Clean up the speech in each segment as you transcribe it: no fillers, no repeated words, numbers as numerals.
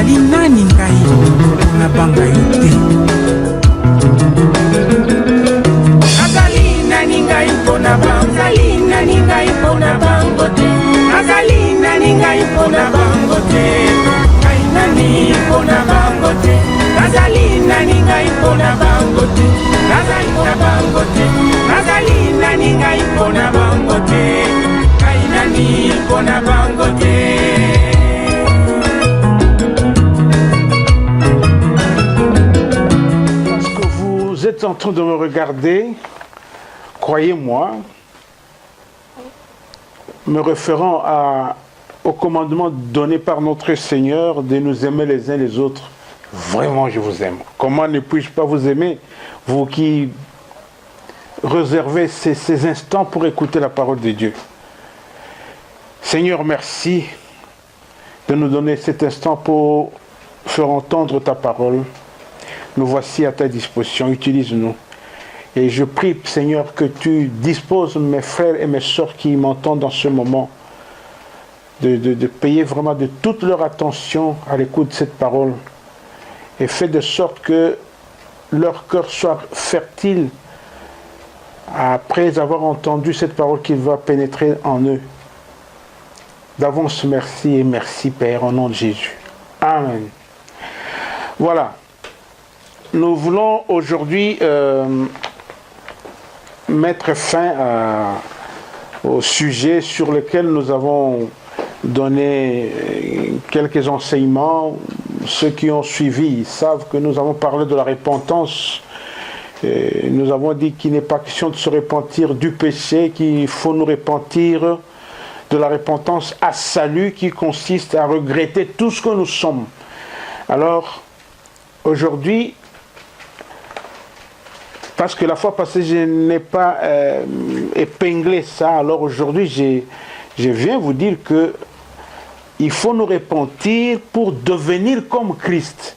nazali nani ngai na banga yo te. Nazali nani ngai mpona bango, nazali nani ngai mpona bango te. Nazali nani ngai mpona bango te. Ngai nani mpona bango te. Nazali nani ngai mpona bango te. Nazali mpona bango te. Nazali nani ngai mpona bango te. Ngai nani mpona bango te. Vous êtes en train de me regarder, croyez-moi, me référant au commandement donné par notre Seigneur de nous aimer les uns les autres. Vraiment, je vous aime. Comment ne puis-je pas vous aimer, vous qui réservez ces instants pour écouter la parole de Dieu. Seigneur, merci de nous donner cet instant pour faire entendre ta parole. Nous voici à ta disposition, utilise-nous. Et je prie, Seigneur, que tu disposes mes frères et mes sœurs qui m'entendent dans ce moment de payer vraiment de toute leur attention à l'écoute de cette parole et fais de sorte que leur cœur soit fertile après avoir entendu cette parole qui va pénétrer en eux. D'avance, merci et merci, Père, au nom de Jésus. Amen. Voilà. Nous voulons aujourd'hui mettre fin au sujet sur lequel nous avons donné quelques enseignements. Ceux qui ont suivi savent que nous avons parlé de la repentance. Et nous avons dit qu'il n'est pas question de se repentir du péché, qu'il faut nous repentir de la repentance à salut qui consiste à regretter tout ce que nous sommes. Alors, aujourd'hui, parce que la fois passée, je n'ai pas épinglé ça, alors aujourd'hui, je viens vous dire que il faut nous repentir pour devenir comme Christ.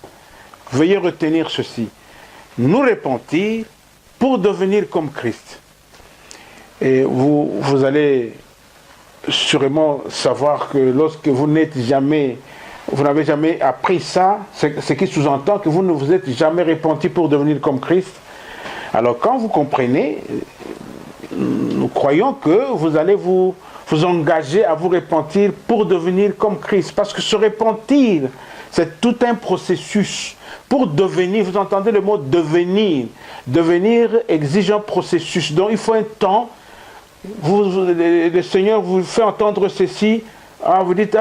Veuillez retenir ceci. Nous repentir pour devenir comme Christ. Et vous allez sûrement savoir que lorsque vous n'avez jamais appris ça, ce qui sous-entend que vous ne vous êtes jamais repenti pour devenir comme Christ. Alors quand vous comprenez, nous croyons que vous allez vous engager à vous repentir pour devenir comme Christ. Parce que se repentir, c'est tout un processus. Pour devenir, vous entendez le mot devenir. Devenir exige un processus. Donc il faut un temps. Le Seigneur vous fait entendre ceci. Vous dites,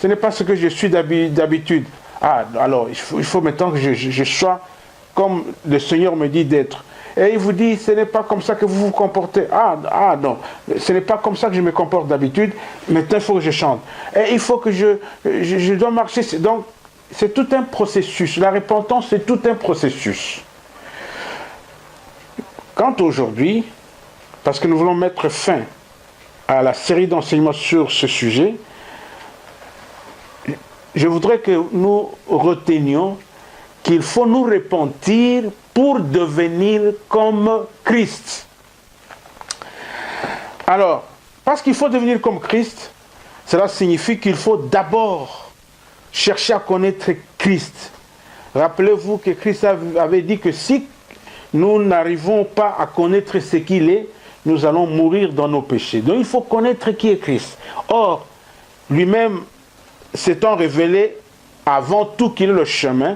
ce n'est pas ce que je suis d'habitude. Alors il faut maintenant que je sois comme le Seigneur me dit d'être. Et il vous dit, ce n'est pas comme ça que vous vous comportez. Non, ce n'est pas comme ça que je me comporte d'habitude. Maintenant, il faut que je chante. Et il faut que je dois marcher. Donc, c'est tout un processus. La repentance, c'est tout un processus. Quant aujourd'hui, parce que nous voulons mettre fin à la série d'enseignements sur ce sujet, je voudrais que nous retenions qu'il faut nous repentir pour devenir comme Christ. Alors, parce qu'il faut devenir comme Christ, cela signifie qu'il faut d'abord chercher à connaître Christ. Rappelez-vous que Christ avait dit que si nous n'arrivons pas à connaître ce qu'il est, nous allons mourir dans nos péchés. Donc il faut connaître qui est Christ. Or, lui-même s'étant révélé avant tout qu'il est le chemin,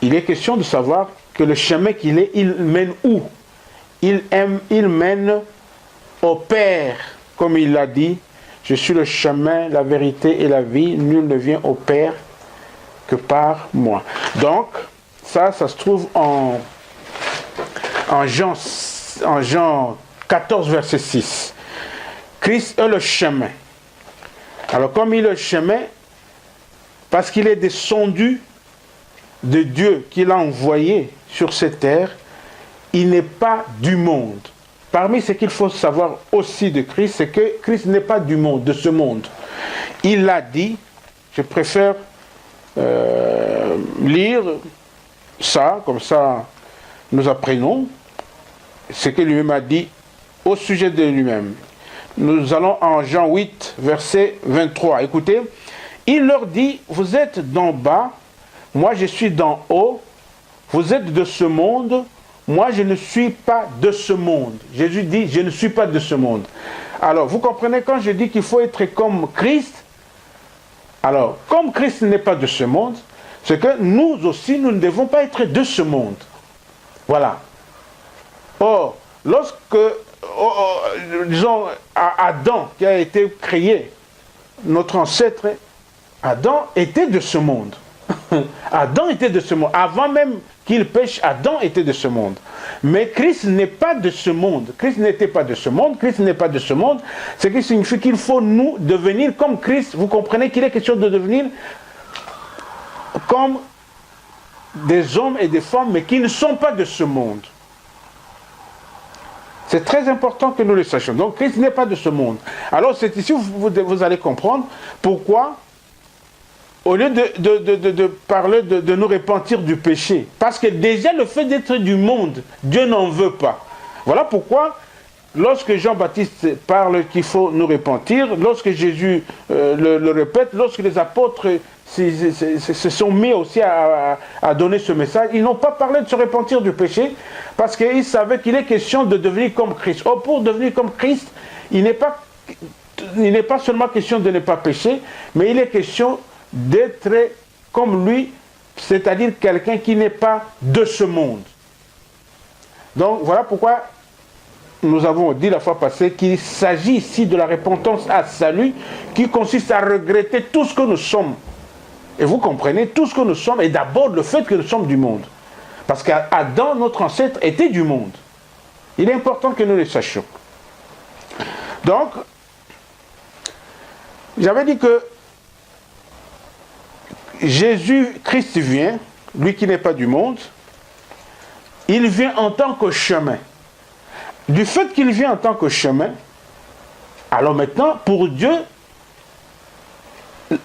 il est question de savoir que le chemin qu'il est, il mène où? Il mène au Père, comme il l'a dit. Je suis le chemin, la vérité et la vie. Nul ne vient au Père que par moi. Donc, ça se trouve en Jean 14, verset 6. Christ est le chemin. Alors, comme il est le chemin, parce qu'il est descendu de Dieu qu'il a envoyé sur cette terre, il n'est pas du monde. Parmi ce qu'il faut savoir aussi de Christ, c'est que Christ n'est pas du monde, de ce monde. Il l'a dit, je préfère lire ça, comme ça nous apprenons ce que lui-même a dit au sujet de lui-même. Nous allons en Jean 8, verset 23. Écoutez, il leur dit, vous êtes d'en bas, moi je suis d'en haut, vous êtes de ce monde, moi je ne suis pas de ce monde. Jésus dit, je ne suis pas de ce monde. Alors, vous comprenez, quand je dis qu'il faut être comme Christ, alors, comme Christ n'est pas de ce monde, c'est que nous aussi, nous ne devons pas être de ce monde. Voilà. Or, lorsque, disons, Adam, qui a été créé, notre ancêtre, Adam était de ce monde. Adam était de ce monde. Avant même qu'il pêche, Adam était de ce monde. Mais Christ n'est pas de ce monde. Christ n'était pas de ce monde. Christ n'est pas de ce monde. Ce qui signifie qu'il faut nous devenir comme Christ. Vous comprenez qu'il est question de devenir comme des hommes et des femmes, mais qui ne sont pas de ce monde. C'est très important que nous le sachions. Donc Christ n'est pas de ce monde. Alors c'est ici où vous allez comprendre pourquoi, au lieu de parler de nous repentir du péché, parce que déjà le fait d'être du monde, Dieu n'en veut pas. Voilà pourquoi, lorsque Jean-Baptiste parle qu'il faut nous repentir, lorsque Jésus le répète, lorsque les apôtres se sont mis aussi à donner ce message, ils n'ont pas parlé de se repentir du péché, parce qu'ils savaient qu'il est question de devenir comme Christ. Or, pour devenir comme Christ, il n'est pas seulement question de ne pas pécher, mais il est question d'être comme lui, c'est-à-dire quelqu'un qui n'est pas de ce monde. Donc voilà pourquoi nous avons dit la fois passée qu'il s'agit ici de la repentance à salut, qui consiste à regretter tout ce que nous sommes. Et vous comprenez, tout ce que nous sommes est d'abord le fait que nous sommes du monde. Parce qu'Adam, notre ancêtre, était du monde. Il est important que nous le sachions. Donc, j'avais dit que Jésus-Christ vient, lui qui n'est pas du monde, il vient en tant que chemin. Du fait qu'il vient en tant que chemin, alors maintenant, pour Dieu,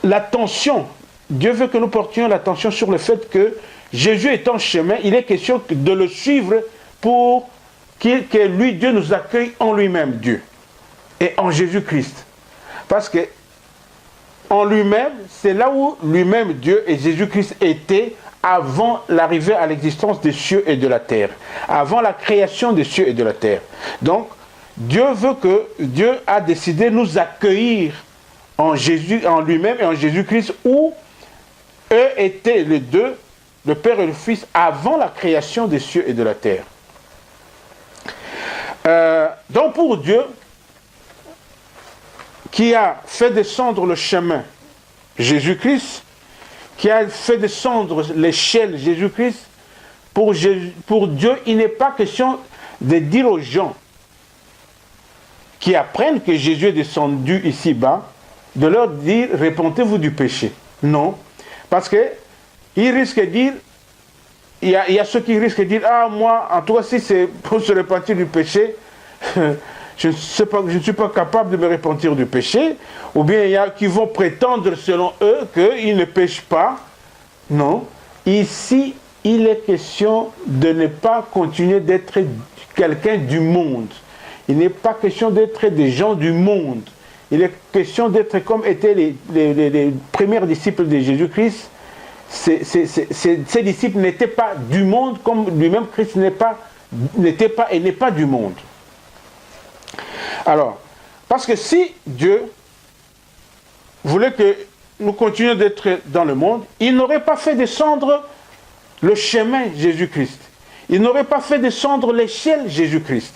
l'attention, Dieu veut que nous portions l'attention sur le fait que Jésus est en chemin, il est question de le suivre pour que lui, Dieu, nous accueille en lui-même, Dieu, et en Jésus-Christ. Parce que en lui-même, c'est là où lui-même, Dieu et Jésus-Christ étaient avant l'arrivée à l'existence des cieux et de la terre, avant la création des cieux et de la terre. Donc, Dieu a décidé de nous accueillir en Jésus, en lui-même et en Jésus-Christ, où eux étaient les deux, le Père et le Fils, avant la création des cieux et de la terre. Donc pour Dieu, qui a fait descendre le chemin Jésus-Christ, qui a fait descendre l'échelle Jésus-Christ, pour Dieu, il n'est pas question de dire aux gens qui apprennent que Jésus est descendu ici-bas, de leur dire « repentez-vous du péché ». Non, parce que il risque de dire, il y a ceux qui risquent de dire « ah, moi, en tout cas, si c'est pour se repentir du péché, je ne suis pas capable de me repentir du péché », ou bien il y a qui vont prétendre selon eux qu'ils ne péchent pas. Non, ici, il est question de ne pas continuer d'être quelqu'un du monde. Il n'est pas question d'être des gens du monde. Il est question d'être comme étaient les premiers disciples de Jésus-Christ. Ces disciples n'étaient pas du monde, comme lui-même Christ n'était pas et n'est pas du monde. Alors, parce que si Dieu voulait que nous continuions d'être dans le monde, il n'aurait pas fait descendre le chemin Jésus-Christ. Il n'aurait pas fait descendre l'échelle Jésus-Christ.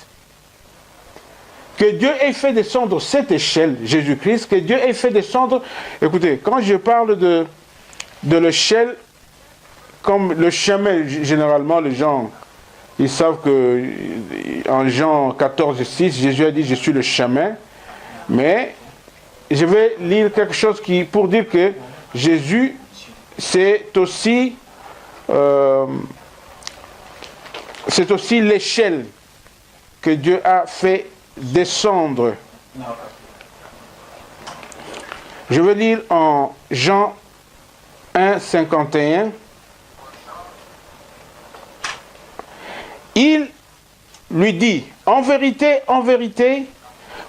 Que Dieu ait fait descendre cette échelle Jésus-Christ, que Dieu ait fait descendre... Écoutez, quand je parle de l'échelle, comme le chemin, généralement, les gens, ils savent que en Jean 14,6, Jésus a dit « Je suis le chemin ». Mais je vais lire quelque chose pour dire que Jésus, c'est aussi l'échelle que Dieu a fait descendre. Je vais lire en Jean 1, 51. Il lui dit, en vérité,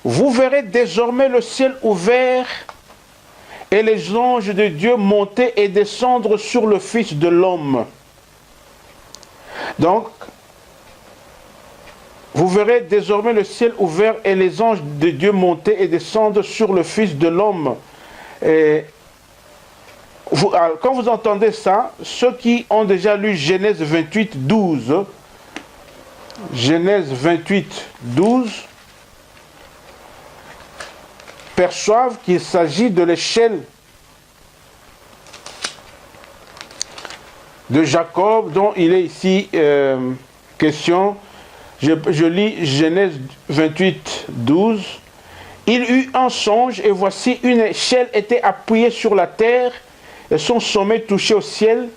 vous verrez désormais le ciel ouvert et les anges de Dieu monter et descendre sur le Fils de l'homme. Donc, vous verrez désormais le ciel ouvert et les anges de Dieu monter et descendre sur le Fils de l'homme. Quand vous entendez ça, ceux qui ont déjà lu Genèse 28, 12, Genèse 28, 12, perçoivent qu'il s'agit de l'échelle de Jacob dont il est ici question. Je lis Genèse 28, 12. Il eut un songe et voici une échelle était appuyée sur la terre et son sommet touchait au ciel.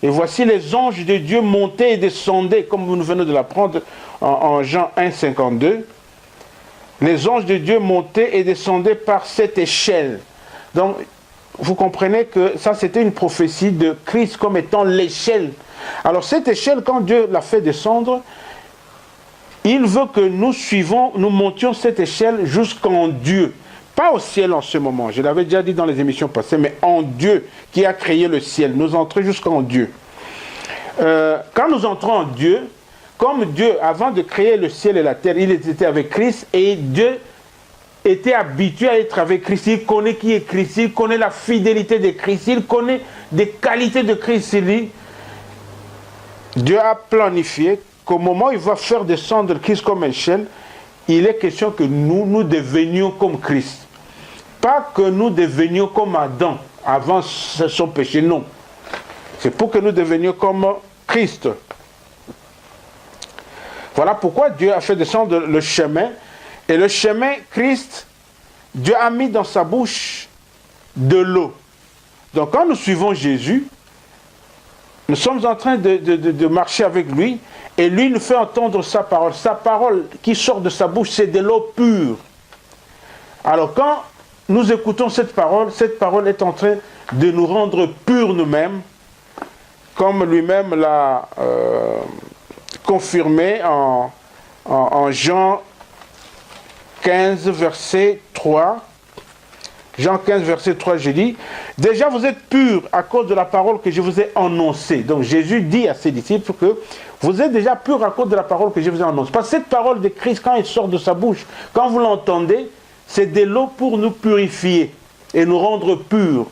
Et voici les anges de Dieu montaient et descendaient, comme vous venez de l'apprendre en Jean 1, 52. Les anges de Dieu montaient et descendaient par cette échelle. Donc, vous comprenez que ça, c'était une prophétie de Christ comme étant l'échelle. Alors, cette échelle, quand Dieu l'a fait descendre, il veut que nous suivons, nous montions cette échelle jusqu'en Dieu. Pas au ciel en ce moment, je l'avais déjà dit dans les émissions passées, mais en Dieu qui a créé le ciel. Nous entrons jusqu'en Dieu. Quand nous entrons en Dieu, comme Dieu, avant de créer le ciel et la terre, il était avec Christ et Dieu était habitué à être avec Christ. Il connaît qui est Christ, il connaît la fidélité de Christ, il connaît des qualités de Christ. Dieu a planifié qu'au moment où il va faire descendre Christ comme échelle, il est question que nous devenions comme Christ. Pas que nous devenions comme Adam avant son péché, non. C'est pour que nous devenions comme Christ. Voilà pourquoi Dieu a fait descendre le chemin. Et le chemin, Christ, Dieu a mis dans sa bouche de l'eau. Donc quand nous suivons Jésus, nous sommes en train de marcher avec lui. Et lui nous fait entendre sa parole. Sa parole qui sort de sa bouche, c'est de l'eau pure. Alors quand nous écoutons cette parole est en train de nous rendre purs nous-mêmes, comme lui-même l'a confirmé en Jean 15, verset 3. Jean 15, verset 3, je dis, « Déjà vous êtes purs à cause de la parole que je vous ai annoncée. » Donc Jésus dit à ses disciples que vous êtes déjà purs à cause de la parole que je vous ai annoncée. Parce que cette parole de Christ, quand elle sort de sa bouche, quand vous l'entendez, c'est de l'eau pour nous purifier et nous rendre purs.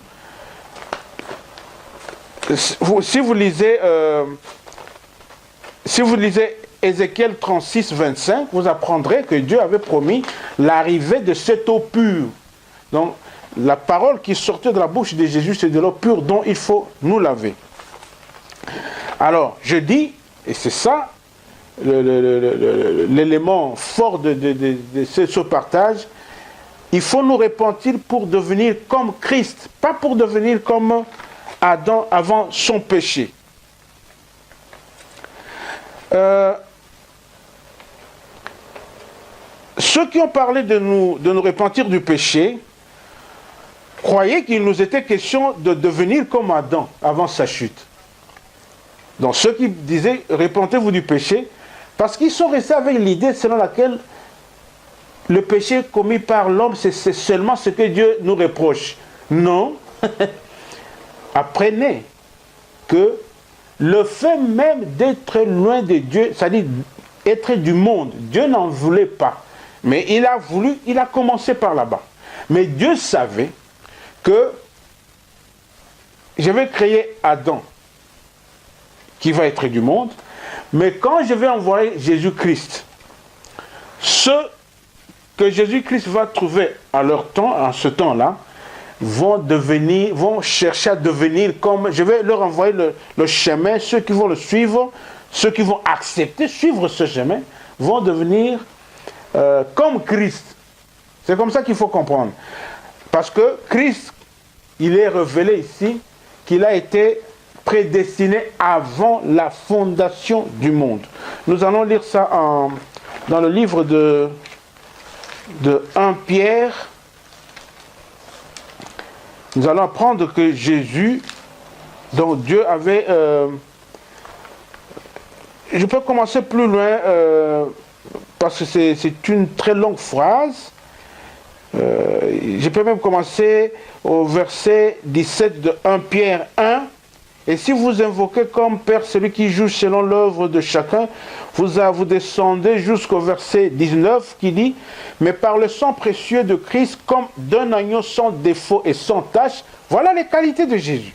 Si vous lisez Ézéchiel 36, 25, vous apprendrez que Dieu avait promis l'arrivée de cette eau pure. Donc, la parole qui sortait de la bouche de Jésus, c'est de l'eau pure dont il faut nous laver. Alors, je dis, et c'est ça l'élément fort de ce partage, il faut nous repentir pour devenir comme Christ, pas pour devenir comme Adam avant son péché. Ceux qui ont parlé de nous repentir du péché, croyaient qu'il nous était question de devenir comme Adam avant sa chute. Donc ceux qui disaient « repentez-vous du péché », parce qu'ils sont restés avec l'idée selon laquelle le péché commis par l'homme, c'est seulement ce que Dieu nous reproche. Non. Apprenez que le fait même d'être loin de Dieu, c'est-à-dire être du monde, Dieu n'en voulait pas. Mais il a commencé par là-bas. Mais Dieu savait que je vais créer Adam, qui va être du monde, mais quand je vais envoyer Jésus-Christ, ceux que Jésus-Christ va trouver à leur temps, en ce temps-là, vont chercher à devenir comme, je vais leur envoyer le chemin, ceux qui vont le suivre, ceux qui vont accepter, suivre ce chemin, vont devenir comme Christ. C'est comme ça qu'il faut comprendre. Parce que Christ, il est révélé ici qu'il a été prédestiné avant la fondation du monde. Nous allons lire ça dans le livre de 1 Pierre. Nous allons apprendre que Jésus, dont Dieu avait... je peux commencer plus loin parce que c'est une très longue phrase. Je peux même commencer au verset 17 de 1 Pierre 1. Et si vous invoquez comme Père celui qui juge selon l'œuvre de chacun, vous descendez jusqu'au verset 19 qui dit « Mais par le sang précieux de Christ, comme d'un agneau sans défaut et sans tache, voilà les qualités de Jésus,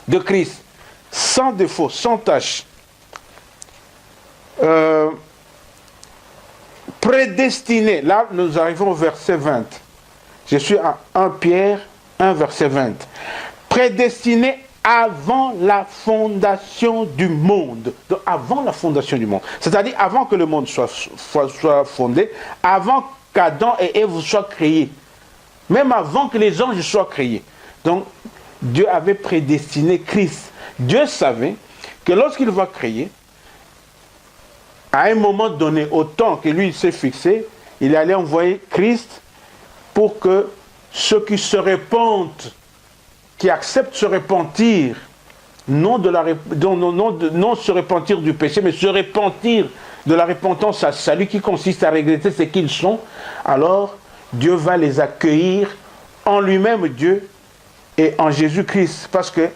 de Christ, sans défaut, sans tache. Prédestiné », là nous arrivons au verset 20. Je suis à 1 Pierre 1 verset 20. Prédestiné avant la fondation du monde. Donc, avant la fondation du monde. C'est-à-dire avant que le monde soit fondé, avant qu'Adam et Ève soient créés. Même avant que les anges soient créés. Donc, Dieu avait prédestiné Christ. Dieu savait que lorsqu'il va créer, à un moment donné, au temps que lui s'est fixé, il allait envoyer Christ pour que ceux qui se répandent, qui acceptent se repentir, non se repentir du péché, mais se repentir de la repentance à salut qui consiste à regretter ce qu'ils sont, alors Dieu va les accueillir en lui-même, Dieu, et en Jésus-Christ. Parce que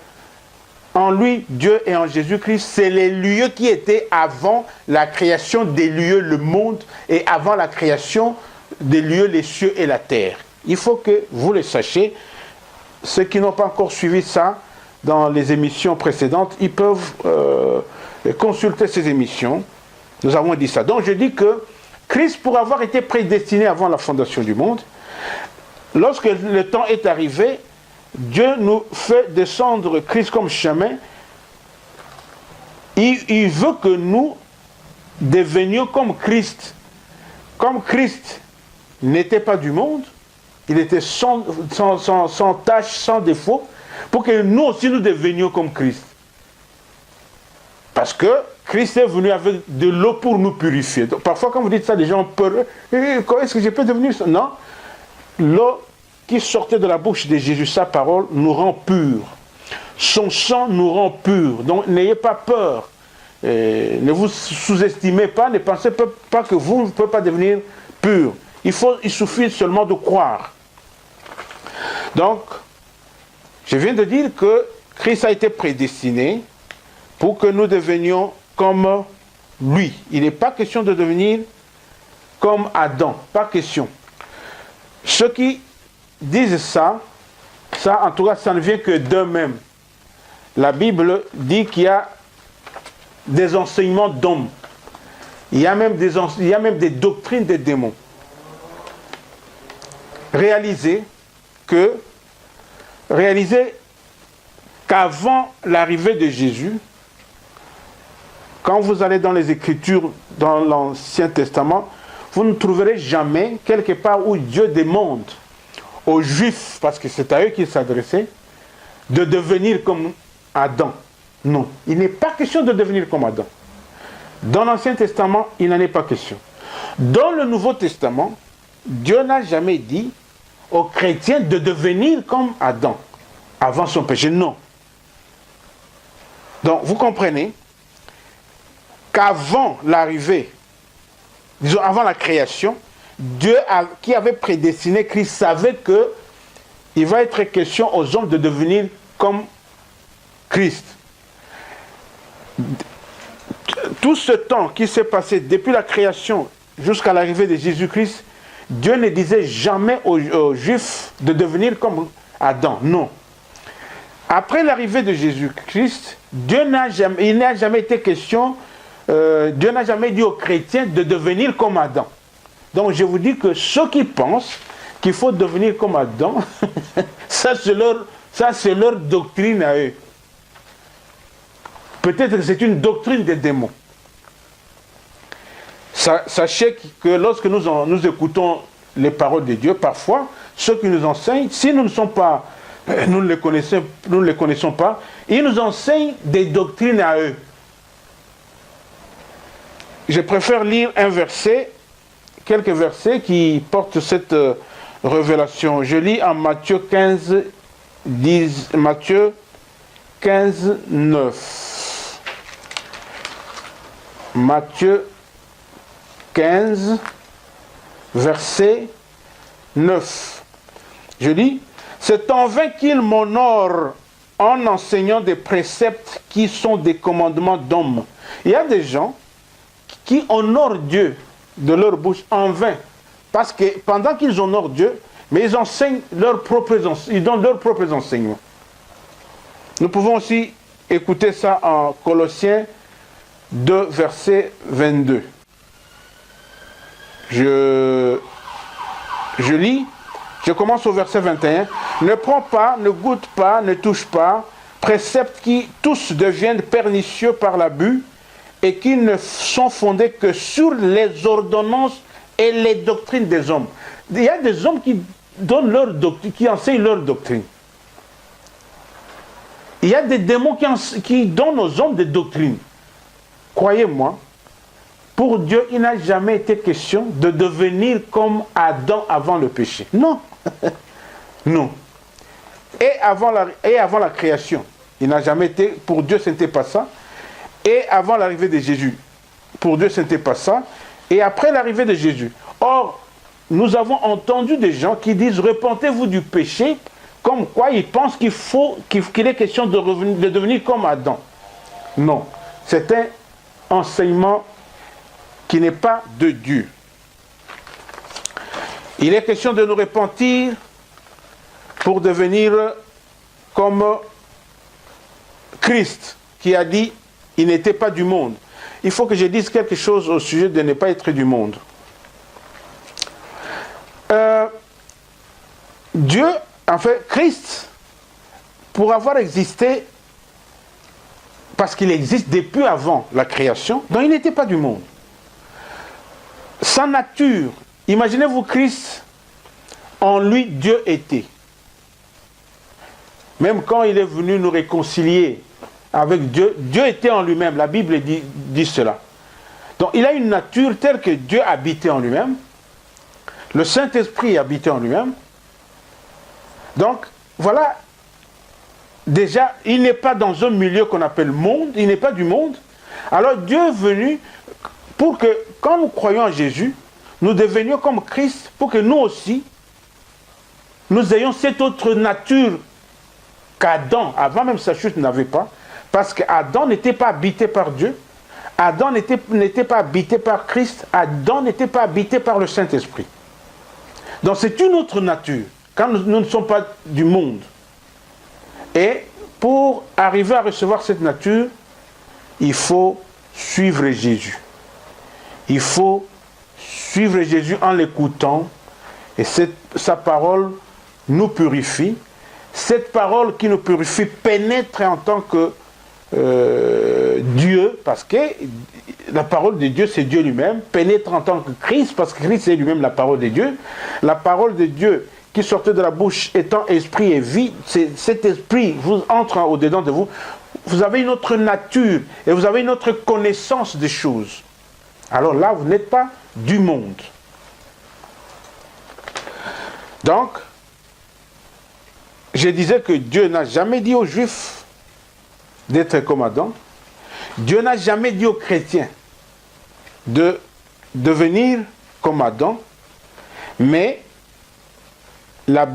en lui, Dieu et en Jésus-Christ, c'est les lieux qui étaient avant la création des lieux, le monde, et avant la création des lieux, les cieux et la terre. Il faut que vous le sachiez. Ceux qui n'ont pas encore suivi ça dans les émissions précédentes, ils peuvent consulter ces émissions. Nous avons dit ça. Donc je dis que Christ, pour avoir été prédestiné avant la fondation du monde, lorsque le temps est arrivé, Dieu nous fait descendre Christ comme chemin. Il veut que nous devenions comme Christ. Comme Christ n'était pas du monde, il était sans tâche, sans défaut, pour que nous aussi nous devenions comme Christ. Parce que Christ est venu avec de l'eau pour nous purifier. Donc, parfois quand vous dites ça, les gens ont peur. Comment est-ce que je peux devenir ça? Non. L'eau qui sortait de la bouche de Jésus, sa parole, nous rend purs. Son sang nous rend purs. Donc n'ayez pas peur. Ne vous sous-estimez pas, ne pensez pas que vous ne pouvez pas devenir pur. Il suffit seulement de croire. Donc, je viens de dire que Christ a été prédestiné pour que nous devenions comme lui. Il n'est pas question de devenir comme Adam. Pas question. Ceux qui disent ça en tout cas, ça ne vient que d'eux-mêmes. La Bible dit qu'il y a des enseignements d'hommes. Il y a même des doctrines des démons. Réalisez qu'avant l'arrivée de Jésus, quand vous allez dans les Écritures, dans l'Ancien Testament, vous ne trouverez jamais quelque part où Dieu demande aux Juifs, parce que c'est à eux qu'il s'adressait, de devenir comme Adam. Non, il n'est pas question de devenir comme Adam. Dans l'Ancien Testament, il n'en est pas question. Dans le Nouveau Testament, Dieu n'a jamais dit aux chrétiens de devenir comme Adam avant son péché. Non. Donc, vous comprenez qu'avant l'arrivée, disons avant la création, Dieu qui avait prédestiné Christ savait que il va être question aux hommes de devenir comme Christ. Tout ce temps qui s'est passé depuis la création jusqu'à l'arrivée de Jésus-Christ, Dieu ne disait jamais aux Juifs de devenir comme Adam. Non. Après l'arrivée de Jésus-Christ, il n'a jamais été question, Dieu n'a jamais dit aux chrétiens de devenir comme Adam. Donc je vous dis que ceux qui pensent qu'il faut devenir comme Adam, ça c'est leur doctrine à eux. Peut-être que c'est une doctrine des démons. Sachez que lorsque nous écoutons les paroles de Dieu, parfois, ceux qui nous enseignent, si nous ne les connaissons pas, ils nous enseignent des doctrines à eux. Je préfère lire quelques versets qui portent cette révélation. Je lis en Matthieu 15, 9. Matthieu 15, verset 9. Je lis, c'est en vain qu'ils m'honorent en enseignant des préceptes qui sont des commandements d'hommes. Il y a des gens qui honorent Dieu de leur bouche en vain. Parce que pendant qu'ils honorent Dieu, mais ils enseignent ils donnent leurs propres enseignements. Nous pouvons aussi écouter ça en Colossiens 2, verset 22. Je lis, je commence au verset 21. Ne prends pas, ne goûte pas, ne touche pas, préceptes qui tous deviennent pernicieux par l'abus et qui ne sont fondés que sur les ordonnances et les doctrines des hommes. Il y a des hommes qui donnent leur doctrine, qui enseignent leur doctrine. Il y a des démons qui donnent aux hommes des doctrines. Croyez-moi, pour Dieu, il n'a jamais été question de devenir comme Adam avant le péché. Non. Non. Et avant la création, il n'a jamais été, pour Dieu, ce n'était pas ça. Et avant l'arrivée de Jésus, pour Dieu, ce n'était pas ça. Et après l'arrivée de Jésus. Or, nous avons entendu des gens qui disent, repentez-vous du péché, comme quoi ils pensent qu'il est question de devenir comme Adam. Non. C'est un enseignement qui n'est pas de Dieu. Il est question de nous repentir pour devenir comme Christ, qui a dit, il n'était pas du monde. Il faut que je dise quelque chose au sujet de ne pas être du monde. Dieu, en fait, Christ, pour avoir existé, parce qu'il existe depuis avant la création, donc il n'était pas du monde. Sa nature, imaginez-vous Christ, en lui Dieu était. Même quand il est venu nous réconcilier avec Dieu, Dieu était en lui-même, la Bible dit cela. Donc il a une nature telle que Dieu habitait en lui-même, le Saint-Esprit habitait en lui-même. Donc voilà, déjà il n'est pas dans un milieu qu'on appelle monde, il n'est pas du monde. Alors Dieu est venu pour que quand nous croyons en Jésus, nous devenions comme Christ, pour que nous aussi, nous ayons cette autre nature qu'Adam, avant même sa chute, n'avait pas. Parce qu'Adam n'était pas habité par Dieu, Adam n'était pas habité par Christ, Adam n'était pas habité par le Saint-Esprit. Donc c'est une autre nature, quand nous ne sommes pas du monde. Et pour arriver à recevoir cette nature, il faut suivre Jésus. Il faut suivre Jésus en l'écoutant, et sa parole nous purifie. Cette parole qui nous purifie pénètre en tant que Dieu, parce que la parole de Dieu c'est Dieu lui-même, pénètre en tant que Christ, parce que Christ c'est lui-même la parole de Dieu. La parole de Dieu qui sortait de la bouche étant esprit et vie, cet esprit vous entre au-dedans de vous, vous avez une autre nature et vous avez une autre connaissance des choses. Alors là, vous n'êtes pas du monde. Donc, je disais que Dieu n'a jamais dit aux Juifs d'être comme Adam. Dieu n'a jamais dit aux chrétiens de devenir comme Adam. Mais la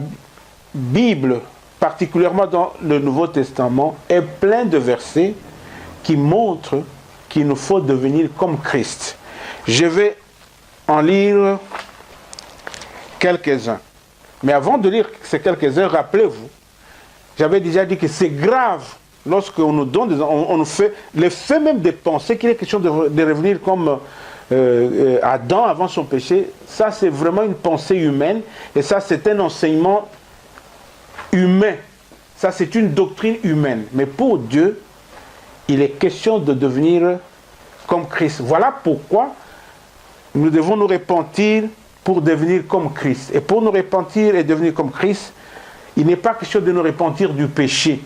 Bible, particulièrement dans le Nouveau Testament, est pleine de versets qui montrent qu'il nous faut devenir comme Christ. Je vais en lire quelques-uns. Mais avant de lire ces quelques-uns, rappelez-vous, j'avais déjà dit que c'est grave lorsqu'on nous donne, on nous fait le fait même de penser qu'il est question de revenir comme Adam avant son péché. Ça, c'est vraiment une pensée humaine, et ça, c'est un enseignement humain. Ça, c'est une doctrine humaine. Mais pour Dieu, il est question de devenir comme Christ. Voilà pourquoi nous devons nous repentir pour devenir comme Christ. Et pour nous repentir et devenir comme Christ, il n'est pas question de nous repentir du péché.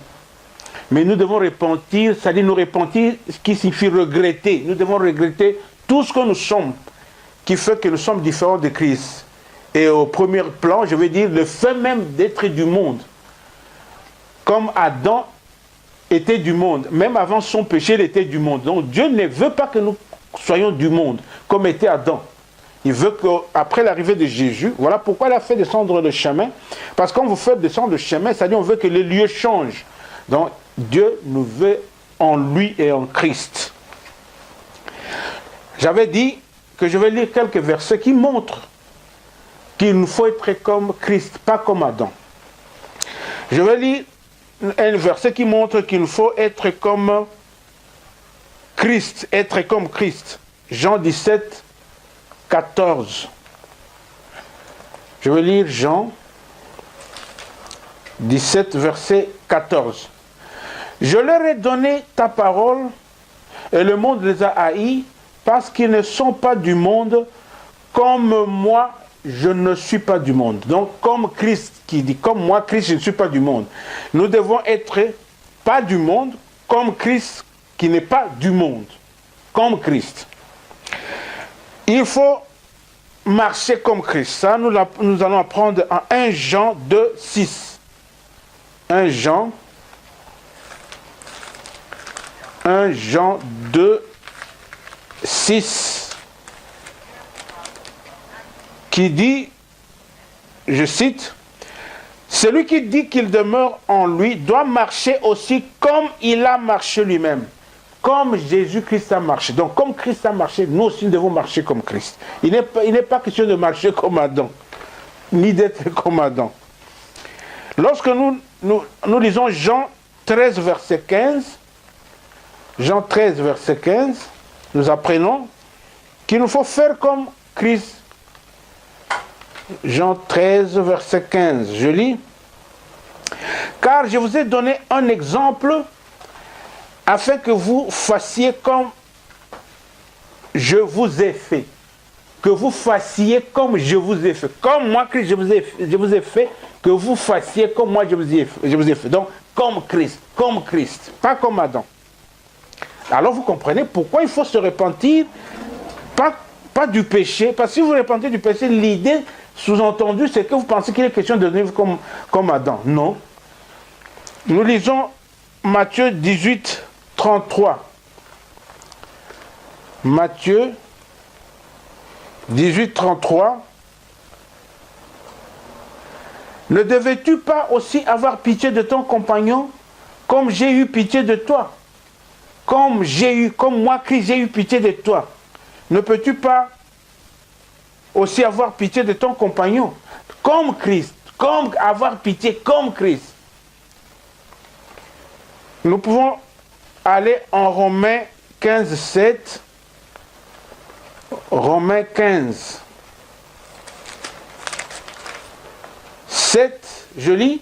Mais nous devons repentir, c'est-à-dire nous repentir, ce qui signifie regretter. Nous devons regretter tout ce que nous sommes, qui fait que nous sommes différents de Christ. Et au premier plan, je veux dire, le fait même d'être du monde. Comme Adam était du monde, même avant son péché, il était du monde. Donc Dieu ne veut pas que nous soyons du monde, comme était Adam. Il veut qu'après l'arrivée de Jésus, voilà pourquoi il a fait descendre le chemin. Parce qu'on vous fait descendre le chemin, c'est-à-dire on veut que les lieux changent. Donc Dieu nous veut en lui et en Christ. J'avais dit que je vais lire quelques versets qui montrent qu'il nous faut être comme Christ, pas comme Adam. Je vais lire un verset qui montre qu'il nous faut être comme Christ, être comme Christ. Jean 17, 14. Je vais lire Jean 17, verset 14. Je leur ai donné ta parole et le monde les a haïs parce qu'ils ne sont pas du monde comme moi je ne suis pas du monde. Donc comme Christ qui dit comme moi Christ je ne suis pas du monde. Nous devons être pas du monde comme Christ qui n'est pas du monde. Comme Christ. Il faut marcher comme Christ. Ça, nous allons apprendre en 1 Jean 2, 6. 1 Jean 2, 6. Qui dit, je cite, « Celui qui dit qu'il demeure en lui doit marcher aussi comme il a marché lui-même. » Comme Jésus-Christ a marché. Donc, comme Christ a marché, nous aussi nous devons marcher comme Christ. Il n'est pas question de marcher comme Adam, ni d'être comme Adam. Lorsque nous lisons Jean 13, verset 15, Jean 13, verset 15, nous apprenons qu'il nous faut faire comme Christ. Jean 13, verset 15, je lis. « Car je vous ai donné un exemple afin que vous fassiez comme je vous ai fait. » Que vous fassiez comme je vous ai fait. Comme moi, Christ, je vous ai fait, que vous fassiez comme moi, je vous ai fait. Donc, comme Christ, pas comme Adam. Alors, vous comprenez pourquoi il faut se repentir, pas du péché. Parce que si vous repentez du péché, l'idée sous-entendue, c'est que vous pensez qu'il est question de vivre comme Adam. Non. Nous lisons Matthieu 18, 33. Matthieu 18, 33. Ne devais-tu pas aussi avoir pitié de ton compagnon comme j'ai eu pitié de toi? Comme moi, Christ, j'ai eu pitié de toi. Ne peux-tu pas aussi avoir pitié de ton compagnon? Comme Christ, comme avoir pitié comme Christ. Nous pouvons aller en Romains 15, 7. Romains 15, 7, je lis.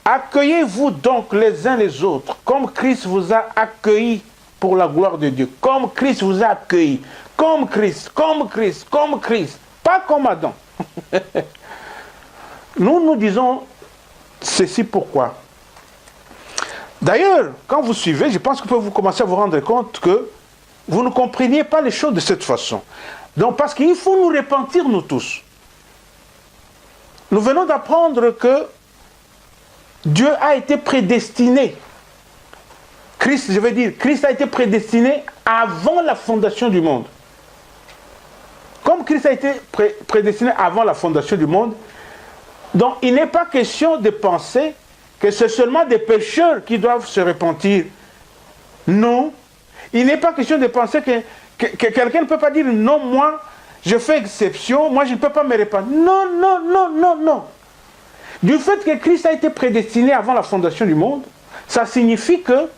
Accueillez-vous donc les uns les autres, comme Christ vous a accueillis pour la gloire de Dieu. Comme Christ vous a accueillis. Comme Christ, comme Christ, comme Christ. Pas comme Adam. Nous disons ceci pourquoi. D'ailleurs, quand vous suivez, je pense que vous commencez à vous rendre compte que vous ne compreniez pas les choses de cette façon. Donc, parce qu'il faut nous repentir, nous tous. Nous venons d'apprendre que Dieu a été prédestiné. Christ, je veux dire, Christ a été prédestiné avant la fondation du monde. Comme Christ a été prédestiné avant la fondation du monde, donc il n'est pas question de penser que c'est seulement des pécheurs qui doivent se repentir. Non. Il n'est pas question de penser que quelqu'un ne peut pas dire non, moi, je fais exception, moi je ne peux pas me repentir. Non, non, non, non, non. Du fait que Christ a été prédestiné avant la fondation du monde, ça signifie que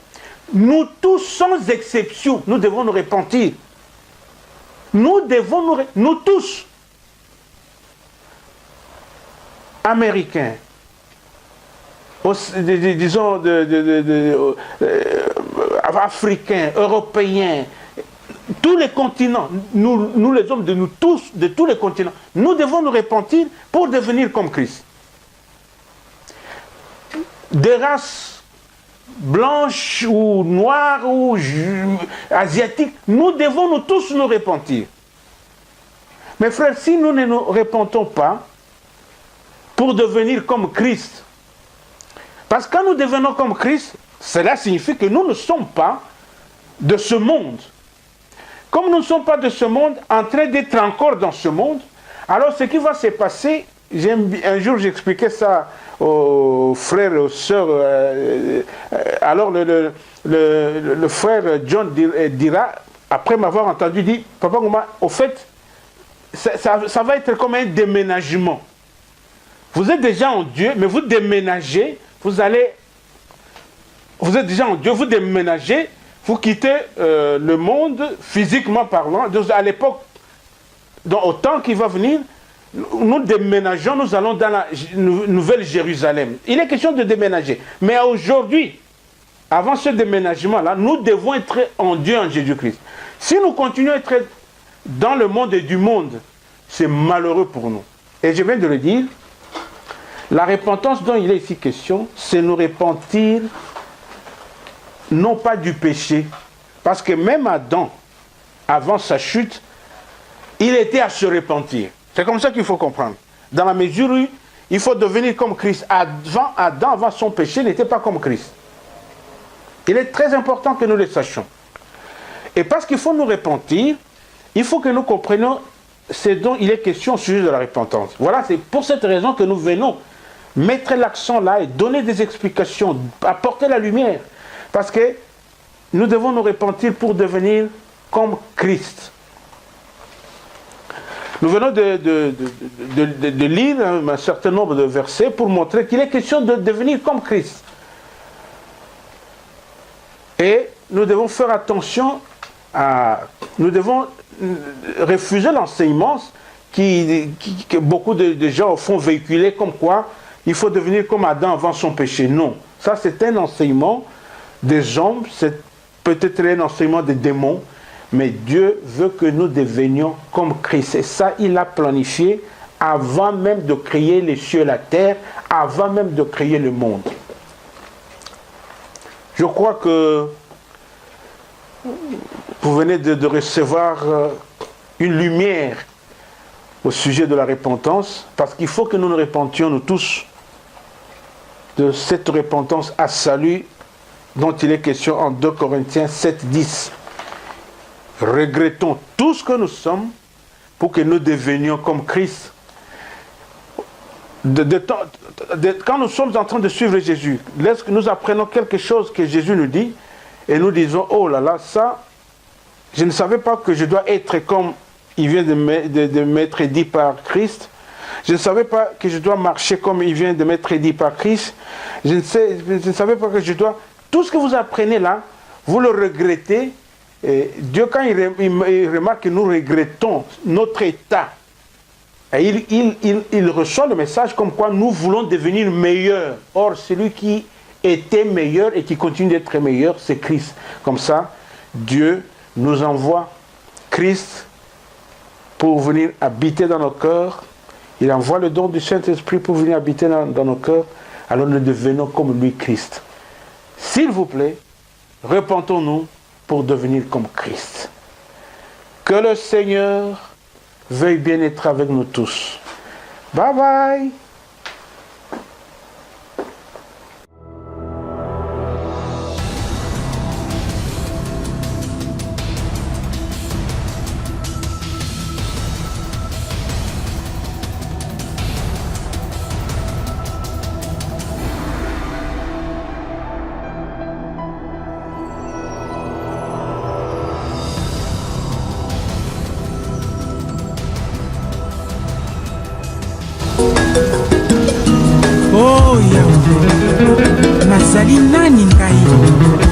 nous tous, sans exception, nous devons nous repentir. Nous tous, Américains, disons, Africains, Européens, tous les continents, nous les hommes de nous tous, de tous les continents, nous devons nous repentir pour devenir comme Christ. Des races blanches ou noires ou asiatiques, nous devons nous tous nous repentir. Mes frères, si nous ne nous repentons pas pour devenir comme Christ, parce que quand nous devenons comme Christ, cela signifie que nous ne sommes pas de ce monde. Comme nous ne sommes pas de ce monde, en train d'être encore dans ce monde, alors ce qui va se passer, un jour j'expliquais ça aux frères et aux sœurs, alors le frère John dira, après m'avoir entendu dire, Papa Ngouma, au fait, ça va être comme un déménagement. Vous êtes déjà en Dieu, mais vous déménagez, vous êtes déjà en Dieu, vous déménagez, vous quittez le monde physiquement parlant. Donc, à l'époque, au temps qui va venir, nous déménageons, nous allons dans la Nouvelle Jérusalem. Il est question de déménager. Mais aujourd'hui, avant ce déménagement-là, nous devons être en Dieu, en Jésus-Christ. Si nous continuons à être dans le monde et du monde, c'est malheureux pour nous. Et je viens de le dire, la repentance dont il est ici question, c'est nous repentir, non pas du péché, parce que même Adam, avant sa chute, il était à se repentir. C'est comme ça qu'il faut comprendre. Dans la mesure où il faut devenir comme Christ. Adam, avant son péché, n'était pas comme Christ. Il est très important que nous le sachions. Et parce qu'il faut nous repentir, il faut que nous comprenions ce dont il est question au sujet de la repentance. Voilà, c'est pour cette raison que nous venons mettre l'accent là et donner des explications, apporter la lumière. Parce que nous devons nous repentir pour devenir comme Christ. Nous venons de lire un certain nombre de versets pour montrer qu'il est question de devenir comme Christ. Et nous devons faire attention nous devons refuser l'enseignement que beaucoup de gens font véhiculer comme quoi il faut devenir comme Adam avant son péché. Non, ça c'est un enseignement des hommes, c'est peut-être un enseignement des démons, mais Dieu veut que nous devenions comme Christ. Et ça, il a planifié avant même de créer les cieux et la terre, avant même de créer le monde. Je crois que vous venez de recevoir une lumière au sujet de la repentance, parce qu'il faut que nous nous repentions, nous tous, de cette repentance à salut dont il est question en 2 Corinthiens 7, 10. Regrettons tout ce que nous sommes pour que nous devenions comme Christ. Quand nous sommes en train de suivre Jésus, lorsque nous apprenons quelque chose que Jésus nous dit, et nous disons, oh là là, ça, je ne savais pas que je dois être comme il vient de m'être dit par Christ. Je ne savais pas que je dois marcher comme il vient de m'être dit par Christ. Je ne savais pas que je dois... Tout ce que vous apprenez là, vous le regrettez. Et Dieu, quand il remarque que nous regrettons notre état, et il reçoit le message comme quoi nous voulons devenir meilleurs. Or, celui qui était meilleur et qui continue d'être meilleur, c'est Christ. Comme ça, Dieu nous envoie Christ pour venir habiter dans nos cœurs. Il envoie le don du Saint-Esprit pour venir habiter dans nos cœurs. Alors nous devenons comme lui, Christ. S'il vous plaît, repentons-nous pour devenir comme Christ. Que le Seigneur veuille bien être avec nous tous. Bye bye. Oh Yahweh, nazali nani ngai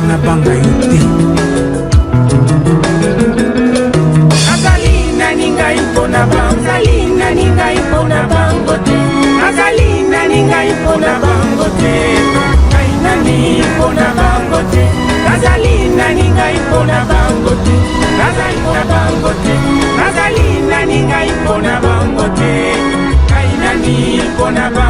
na banga yo te. Nazali nani ngai mpona bango, nazali nani ngai mpona bango te. Nazali nani ngai mpona bango te. Ngai nani mpona bango te. Nazali nani ngai mpona bango te. Nazali mpona bango te. Nazali nani ngai mpona bango te. Ngai nani mpona bango te.